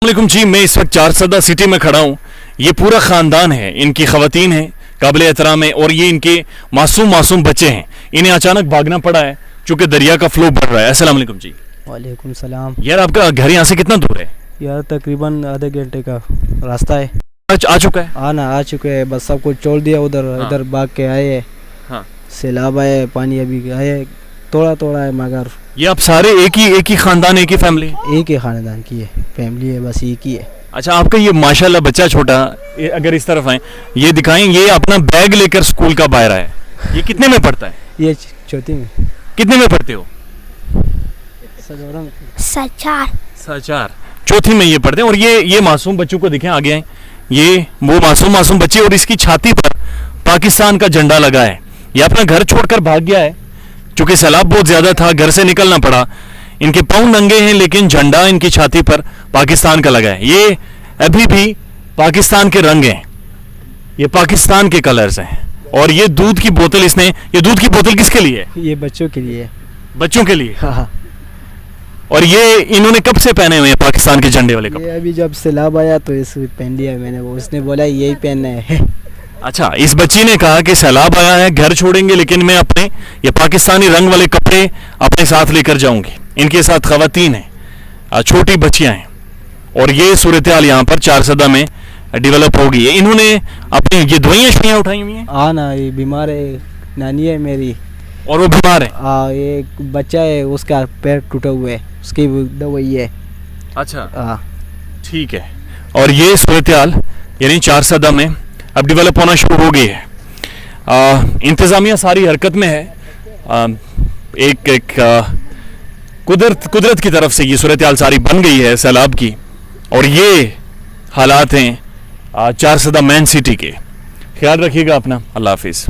वालेकुम जी, मैं इस वक्त चारसदा सिटी में खड़ा हूँ। ये पूरा ख़ानदान है, इनकी ख़वातीन है, काबिल एहतराम है और ये इनके मासूम बच्चे हैं। इन्हें अचानक भागना पड़ा है क्योंकि दरिया का फ्लो बढ़ रहा है। अस्सलाम वालेकुम जी। वालेकुम सलाम। यार आपका घर यहाँ से कितना दूर है? यार तकरीबन आधे घंटे का रास्ता है। आ चुका है? आ चुके हैं, बस सब कुछ छोड़ दिया उधर। हाँ। इधर भाग के आए हैं। हाँ। सैलाब आए, पानी अभी आए, थोड़ा है, मगर ये आप सारे एक ही ख़ानदान, एक ही फैमिली? एक ही खानदान की है, फैमिली है, बस एक ही है। अच्छा, आपका ये माशाल्लाह बच्चा छोटा, अगर इस तरफ आए ये दिखाएं, ये अपना बैग लेकर स्कूल का बाहर है। ये कितने में पढ़ता है? ये चौथी में। कितने में पढ़ते हो? चार। चौथी में ये पढ़ते हैं। और ये मासूम बच्चों को दिखें, आगे आए, ये वो मासूम बच्चे, और इसकी छाती पर पाकिस्तान का झंडा लगा है। ये अपना घर छोड़कर भाग गया है क्योंकि सैलाब बहुत ज्यादा था, घर से निकलना पड़ा। इनके पाँव नंगे हैं लेकिन झंडा इनकी छाती पर पाकिस्तान का लगा है। ये अभी भी पाकिस्तान के रंग हैं, ये पाकिस्तान के कलर्स हैं। और ये दूध की बोतल ये दूध की बोतल किसके लिए है? ये बच्चों के लिए। बच्चों के लिए? हाँ। और ये इन्होंने कब से पहने हुए हैं पाकिस्तान के झंडे वाले कपड़े? ये अभी जब सैलाब आया तो इस पहन लिया मैंने, वो उसने बोला यही पहनना है। अच्छा, इस बच्ची ने कहा कि सैलाब आया है, घर छोड़ेंगे लेकिन मैं अपने ये पाकिस्तानी रंग वाले कपड़े अपने साथ लेकर जाऊंगी। इनके साथ खवातीन हैं, छोटी बच्चियां हैं, और ये सूरत हाल यहाँ पर चारसदा में डेवलप हो गई है। इन्होंने अपनी ये दवाइयाँ उठाई हुई हैं। हाँ ना, ये बीमार है, नानी है मेरी, और वो बीमार है। ये एक बच्चा है, उसका पैर टूटा हुआ है, उसकी दवाई है। अच्छा, ठीक है। और ये सूरत हाल यानी चारसदा में अब डेवलप होना शुरू हो गई है। इंतज़ामिया सारी हरकत में है। एक कुदरत की तरफ से ये सूरत हाल सारी बन गई है सैलाब की। और ये हालात हैं चारसदा मेन सिटी के। ख्याल रखिएगा अपना। अल्लाह हाफिज़।